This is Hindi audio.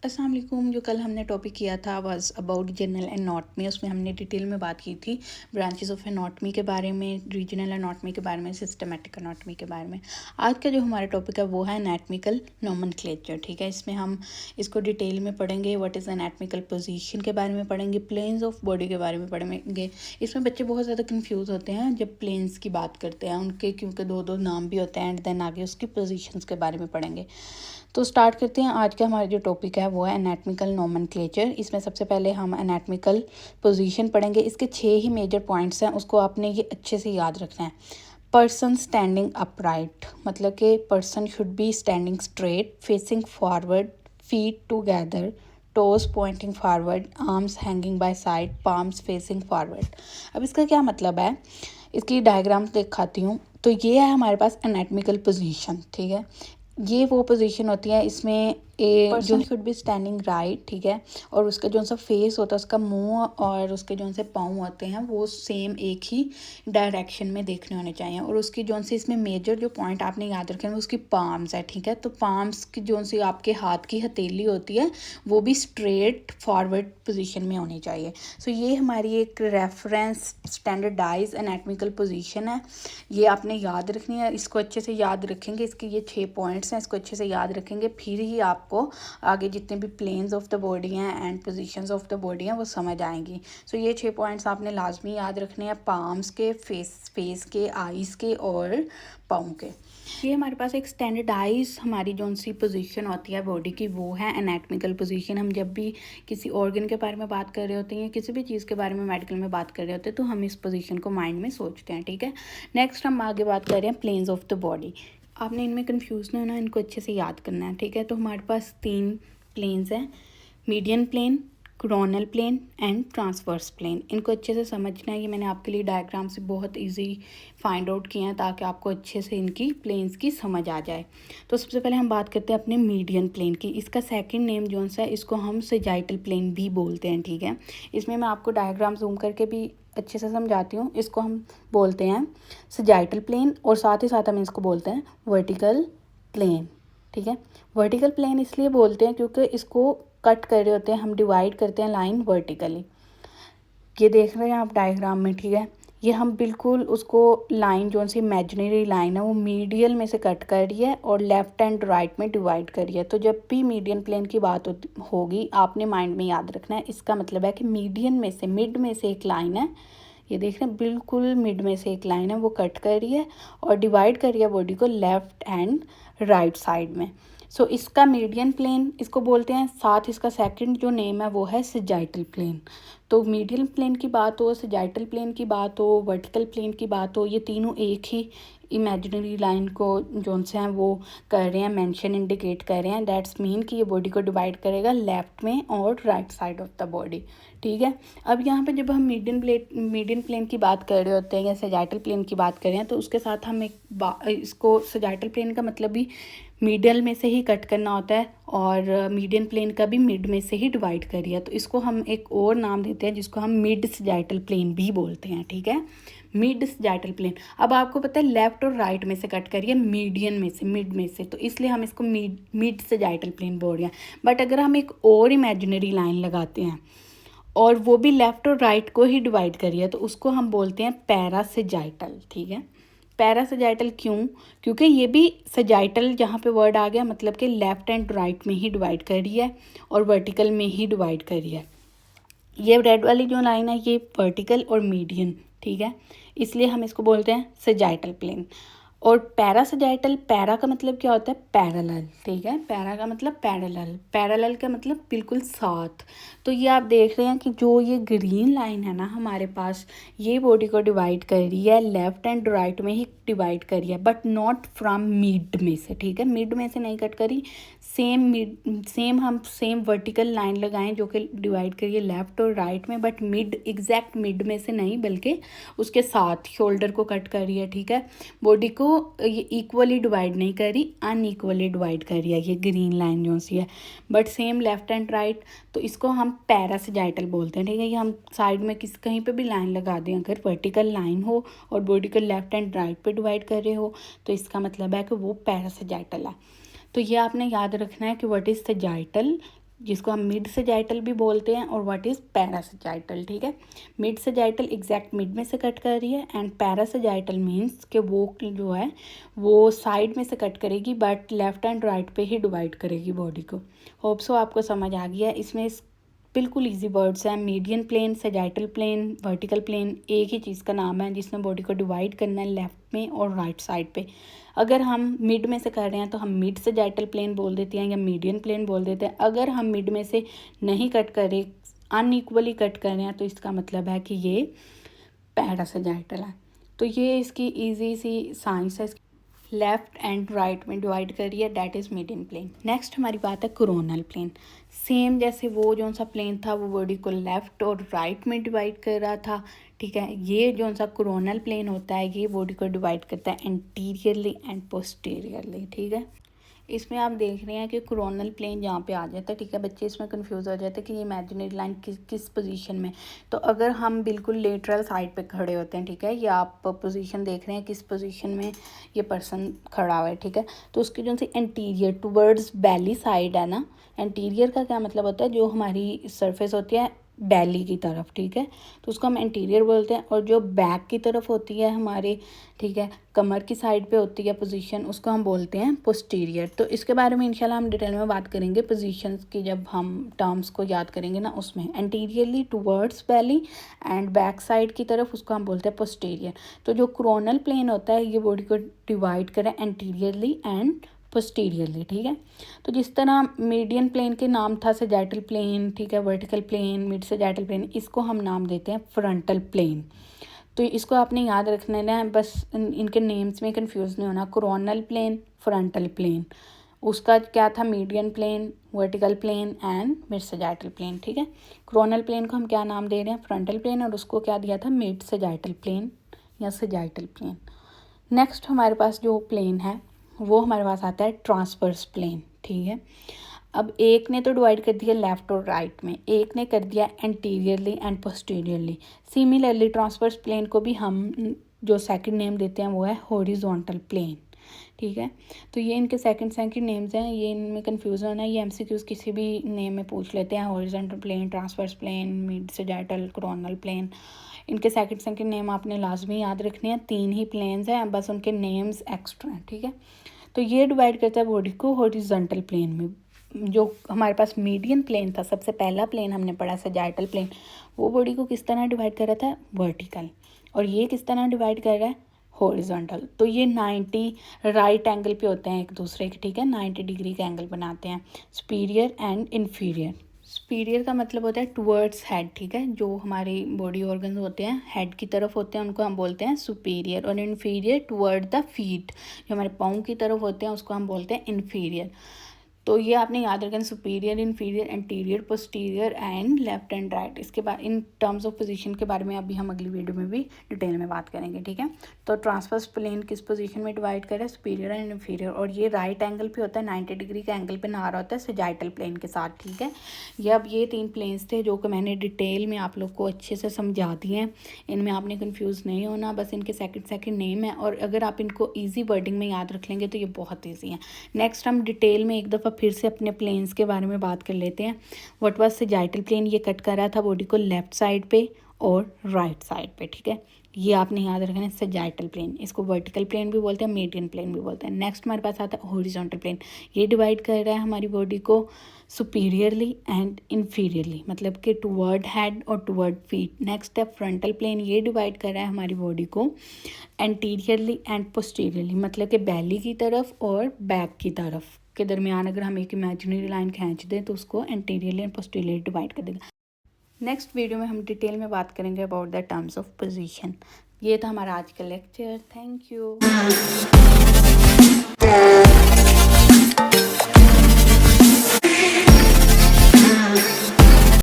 अस्सलाम वालेकुम। जो कल हमने टॉपिक किया था वाज अबाउट जनरल एनाटमी। उसमें हमने डिटेल में बात की थी ब्रांचेस ऑफ एनाटमी के बारे में, रीजनल एनाटमी के बारे में, सिस्टमेटिक एनाटमी के बारे में। आज का जो हमारा टॉपिक है वो है एनाटमिकल नोमेनक्लेचर। ठीक है, इसमें हम इसको डिटेल में पढ़ेंगे। व्हाट इज़ एनाटमिकल पोजीशन के बारे में पढ़ेंगे, प्लेन्स ऑफ बॉडी के बारे में पढ़ेंगे। इसमें बच्चे बहुत ज़्यादा कन्फ्यूज़ होते हैं जब प्लेन्स की बात करते हैं उनके, क्योंकि दो दो नाम भी होते हैं। एंड देन आगे उसकी पोजीशंस के बारे में पढ़ेंगे। तो स्टार्ट करते हैं। आज का हमारा जो टॉपिक है वो है एनाटमिकल नोमेनक्लेचर। इसमें सबसे पहले हम एनाटमिकल पोजीशन पढ़ेंगे। इसके 6 ही मेजर पॉइंट्स हैं, उसको आपने ये अच्छे से याद रखना है। पर्सन स्टैंडिंग अपराइट, मतलब कि person should be standing straight, facing forward, feet together, toes pointing forward, arms hanging by side, palms facing forward. अब इसका क्या मतलब है, इसकी डायग्राम दिखाती हूँ। तो ये है हमारे पास एनाटमिकल पोजीशन। ठीक है, ये वो पोजीशन होती है, इसमें person should be standing right. ठीक है, और उसका जो सा फेस होता है, उसका मुंह और उसके जो से पाँव होते हैं वो सेम एक ही डायरेक्शन में देखने होने चाहिए। और उसकी जो सी इसमें मेजर जो पॉइंट आपने याद रखे हैं वो उसकी पाम्स है। ठीक है, तो पाम्स की जो सी आपके हाथ की हथेली होती है वो भी स्ट्रेट फॉरवर्ड पोजीशन में होनी चाहिए। सो ये हमारी एक रेफरेंस स्टैंडर्डाइज एनाटमिकल पोजीशन है, ये आपने याद रखनी है। इसको अच्छे से याद रखेंगे, इसके ये 6 पॉइंट्स हैं, इसको अच्छे से याद रखेंगे, फिर ही आपको आगे जितने भी प्लेन्स ऑफ द बॉडी हैं and positions of the body हैं वो समझ आएंगी। सो ये 6 पॉइंट्स आपने लाजमी याद रखने हैं, पाम्स के, फेस के, आईज़ के और पाँव के। ये हमारे पास एक स्टैंडर्डाइज हमारी जो सी पोजीशन होती है बॉडी की वो है एनाटमिकल पोजीशन। हम जब भी किसी ऑर्गन के बारे में बात कर रहे होते हैं, किसी भी चीज़ के बारे में मेडिकल में बात कर रहे होते हैं, तो हम इस पोजीशन को माइंड में सोचते हैं। ठीक है, नेक्स्ट हम आगे बात कर रहे हैं प्लेन्स ऑफ द बॉडी। आपने इनमें कंफ्यूज नहीं होना, इनको अच्छे से याद करना है। ठीक है, तो हमारे पास 3 प्लेन्स हैं, median plane, coronal plane and transverse plane. इनको अच्छे से समझना है, ये मैंने आपके लिए डायग्राम से बहुत इजी फाइंड आउट किए हैं ताकि आपको अच्छे से इनकी प्लेन्स की समझ आ जाए। तो सबसे पहले हम बात करते हैं अपने मीडियन प्लेन की। इसका सेकंड नेम जो सा है इसको हम सजाइटल प्लेन भी बोलते हैं। ठीक है, इसमें मैं आपको डायग्राम जूम करके भी अच्छे से समझाती हूँ। इसको हम बोलते हैं सजाइटल प्लेन और साथ ही साथ हम इसको बोलते हैं वर्टिकल प्लेन। ठीक है, वर्टिकल प्लेन इसलिए बोलते हैं क्योंकि इसको कट कर रहे होते हैं, हम डिवाइड करते हैं लाइन वर्टिकली। ये देख रहे हैं आप डायग्राम में। ठीक है, ये हम बिल्कुल उसको लाइन जो सी इमेजिनरी लाइन है वो मीडियल में से कट कर रही है और लेफ्ट एंड राइट में डिवाइड कर रही है। तो जब भी मीडियन प्लेन की बात होगी आपने माइंड में याद रखना है, इसका मतलब है कि मीडियन में से, मिड में से एक लाइन है, ये देख रहे हैं बिल्कुल मिड में से एक लाइन है, वो कट कर रही है और डिवाइड कर रही है बॉडी को लेफ्ट एंड राइट साइड में। सो इसका मीडियन प्लेन इसको बोलते हैं। साथ इसका सेकंड जो नेम है वो है सजाइटल प्लेन। तो मीडियन प्लेन की बात हो, सजाइटल प्लेन की बात हो, वर्टिकल प्लेन की बात हो, ये तीनों एक ही इमेजिनरी लाइन को जो से हैं वो कर रहे हैं, मेंशन इंडिकेट कर रहे हैं। दैट्स मीन कि ये बॉडी को डिवाइड करेगा लेफ्ट में और right side of the body. ठीक है, अब यहाँ पे जब हम मीडियन प्लेन की बात कर रहे होते हैं या सजाइटल प्लेन की बात कर रहे हैं तो उसके साथ हम इसको सजाइटल प्लेन का मतलब भी मिडल में से ही कट करना होता है और मीडियन प्लेन का भी मिड में से ही डिवाइड करिए। तो इसको हम एक और नाम देते हैं जिसको हम मिड सजाइटल प्लेन भी बोलते हैं। ठीक है, मिड सजाइटल प्लेन। अब आपको पता है लेफ्ट और राइट में से कट करिए, मीडियन में से, मिड में से, तो इसलिए हम इसको मिड सजाइटल प्लेन बोल रहे हैं। बट अगर हम एक और इमेजिनरी लाइन लगाते हैं और वो भी लेफ्ट और राइट को ही डिवाइड करिए तो उसको हम बोलते हैं पैरासजाइटल। ठीक है, पैरासजाइटल क्यों, क्योंकि ये भी सजाइटल जहाँ पे वर्ड आ गया मतलब कि लेफ्ट एंड राइट में ही डिवाइड कर रही है और वर्टिकल में ही डिवाइड कर रही है। ये रेड वाली जो लाइन है ये वर्टिकल और मीडियन। ठीक है, इसलिए हम इसको बोलते हैं सजाइटल प्लेन। और पैरासजाइटल, पैरा का मतलब क्या होता है, पैरेलल। ठीक है, पैरा का मतलब पैरेलल, पैरेलल का मतलब बिल्कुल साथ। तो ये आप देख रहे हैं कि जो ये ग्रीन लाइन है ना हमारे पास, ये बॉडी को डिवाइड कर रही है, लेफ्ट एंड राइट में ही डिवाइड करी है, बट नॉट फ्रॉम मिड में से। ठीक है, मिड में से नहीं कट करी, हम सेम वर्टिकल लाइन लगाएं जो कि डिवाइड करिए लेफ़्ट और राइट में, बट एग्जैक्ट मिड में से नहीं बल्कि उसके साथ शोल्डर को कट करिए, ठीक है। बॉडी को ये इक्वली डिवाइड नहीं करी, अनइक्वली डिवाइड करिए, ये ग्रीन लाइन जो सी है, but same left and right. तो इसको हम पैरासजाइटल बोलते हैं, ठीक है। ये हम साइड में कहीं पे भी लाइन लगा दें, अगर वर्टिकल लाइन हो और बॉडी को लेफ़्ट एंड राइट पे डिवाइड कर रहे हो तो इसका मतलब है कि वो पैरासजाइटल है। तो ये आपने याद रखना है कि व्हाट इज़ सजाइटल, जिसको हम मिड सजाइटल भी बोलते हैं, और व्हाट इज़ पैरासजाइटल, ठीक है। मिड सजाइटल एग्जैक्ट मिड में से कट कर रही है, एंड पैरासजाइटल मीन्स कि वो जो है वो साइड में से कट करेगी बट लेफ़्ट एंड राइट पे ही डिवाइड करेगी बॉडी को। होप सो आपको समझ आ गया। इसमें बिल्कुल इजी वर्ड्स हैं। Median plane, sagittal plane, vertical plane एक ही चीज़ का नाम है जिसमें बॉडी को डिवाइड करना है लेफ़्ट में और राइट साइड पे। अगर हम मिड में से कर रहे हैं तो हम मिड सजाइटल प्लेन बोल देते हैं या मीडियन प्लेन बोल देते हैं। अगर हम मिड में से नहीं कट करें, अनइक्वली कट कर रहे हैं, तो इसका मतलब है कि ये पैरासजाइटल है। तो ये इसकी ईजी सी साइंस है। लेफ़्ट एंड राइट में डिवाइड करिए, that is median plane. Next हमारी बात है कोरोनल प्लेन। सेम जैसे वो जो सा प्लेन था वो बॉडी को लेफ़्ट और राइट में डिवाइड कर रहा था, ठीक है। ये जो सा कोरोनल प्लेन होता है ये बॉडी को डिवाइड करता है एंटीरियरली एंड पोस्टीरियरली, ठीक है। इसमें आप देख रहे हैं कि कोरोनल प्लेन जहाँ पे आ जाता है, ठीक है। बच्चे इसमें कंफ्यूज हो जाते हैं कि ये इमेजिनरी लाइन किस पोजीशन में। तो अगर हम बिल्कुल लेटरल साइड पे खड़े होते हैं, ठीक है, या आप पोजीशन देख रहे हैं किस पोजीशन में ये पर्सन खड़ा हुआ है, ठीक है, तो उसकी जो सी एंटीरियर टुवर्ड्स बैली साइड है ना, एंटीरियर का क्या मतलब होता है, जो हमारी सरफेस होती है बैली की तरफ, ठीक है, तो उसको हम एंटीरियर बोलते हैं। और जो बैक की तरफ होती है हमारे, ठीक है, कमर की साइड पे होती है पोजीशन, उसको हम बोलते हैं पोस्टीरियर। तो इसके बारे में इंशाल्लाह हम डिटेल में बात करेंगे पोजीशंस की, जब हम टर्म्स को याद करेंगे ना उसमें। Anteriorly towards belly and back side की तरफ उसको हम बोलते हैं पोस्टीरियर। तो जो कोरोनल प्लेन होता है ये बॉडी को डिवाइड करे एंटीरियरली एंड पोस्टीरियरली, ठीक है। तो जिस तरह मीडियन प्लेन के नाम था सजाइटल प्लेन, ठीक है, vertical plane, mid sagittal plane, इसको हम नाम देते हैं फ्रंटल प्लेन। तो इसको आपने याद रखना है, बस इनके नेम्स में कंफ्यूज नहीं होना। कोरोनल प्लेन, फ्रंटल प्लेन, उसका क्या था median plane, vertical plane and mid sagittal plane, ठीक है। कोरोनल प्लेन को हम क्या नाम दे रहे हैं, फ्रंटल प्लेन, और उसको क्या दिया था, मिड सजाइटल प्लेन या सजाइटल प्लेन। नेक्स्ट हमारे पास जो प्लेन है वो हमारे पास आता है ट्रांसवर्स प्लेन, ठीक है। अब एक ने तो डिवाइड कर दिया लेफ़्ट और राइट में, एक ने कर दिया anteriorly and posteriorly. Similarly transverse plane को भी हम जो सेकंड नेम देते हैं वो है हॉरिजॉन्टल प्लेन, ठीक है। तो ये इनके सेकंड नेम्स हैं, ये इनमें कंफ्यूज होना है। ये एमसीक्यूज़ किसी भी नेम में पूछ लेते हैं, horizontal plane, transverse plane, mid sagittal, coronal plane. इनके सेकंड नेम आपने लाजमी याद रखने हैं। 3 ही प्लेन्स हैं, बस उनके नेम्स एक्स्ट्रा हैं, ठीक है। तो ये डिवाइड करता है बॉडी को हॉरिजॉन्टल प्लेन में। जो हमारे पास मीडियन प्लेन था, सबसे पहला प्लेन हमने पढ़ा सजाइटल प्लेन, वो बॉडी को किस तरह डिवाइड कर रहा था, वर्टिकल, और ये किस तरह डिवाइड कर रहा है, हॉरिजॉन्टल। तो ये 90 राइट एंगल पे होते हैं एक दूसरे के, ठीक है, 90 डिग्री का एंगल बनाते हैं, सुपीरियर एंड इन्फीरियर। सुपीरियर का मतलब होता है टुवर्ड्स हेड, ठीक है, जो हमारे बॉडी ऑर्गन्स होते हैं हेड की तरफ होते हैं उनको हम बोलते हैं सुपीरियर, और इन्फीरियर टुवर्ड द फीट, जो हमारे पाँव की तरफ होते हैं उसको हम बोलते हैं इन्फीरियर। तो ये आपने याद रखना, superior, inferior, anterior, posterior and left and right. इसके बाद इन टर्म्स ऑफ पोजीशन के बारे में अभी हम अगली वीडियो में भी डिटेल में बात करेंगे, ठीक है। तो ट्रांसवर्स प्लेन किस पोजीशन में डिवाइड करें, सुपीरियर एंड इन्फीरियर, और ये राइट एंगल पे होता है, 90 डिग्री का एंगल पे ना रहा होता है सजाइटल प्लेन के साथ, ठीक है। ये 3 प्लेन्स थे जो कि मैंने डिटेल में आप लोग को अच्छे से समझा दिए हैं। इनमें आपने कन्फ्यूज़ नहीं होना, बस इनके सेकंड नेम है, और अगर आप इनको ईजी वर्डिंग में याद रख लेंगे तो ये बहुत ईजी है। नेक्स्ट हम डिटेल में एक दफ़ा फिर से अपने प्लेन्स के बारे में बात कर लेते हैं। व्हाट वाज सजाइटल प्लेन, ये कट कर रहा था बॉडी को लेफ्ट साइड पे और राइट साइड पे, ठीक है। ये आपने याद रखना है सजाइटल प्लेन, इसको वर्टिकल प्लेन भी बोलते हैं, मीडियन प्लेन भी बोलते हैं। नेक्स्ट हमारे पास आता है हॉरिजॉन्टल प्लेन, ये डिवाइड कर रहा है हमारी बॉडी को सुपीरियरली एंड इन्फीरियरली, मतलब कि टुवर्ड हेड और टुवर्ड फीट। नेक्स्ट है फ्रंटल प्लेन, ये डिवाइड कर रहा है हमारी बॉडी को एंटीरियरली एंड पोस्टीरियरली, मतलब कि बैली की तरफ और बैक की तरफ के दरमियान अगर हम एक इमेजिनरी लाइन खींच दें तो उसको एंटीरियरली एंड पोस्टीरियरली डिवाइड कर देगा। नेक्स्ट वीडियो में हम डिटेल में बात करेंगे about the terms of position. ये था हमारा आज का लेक्चर। Thank you.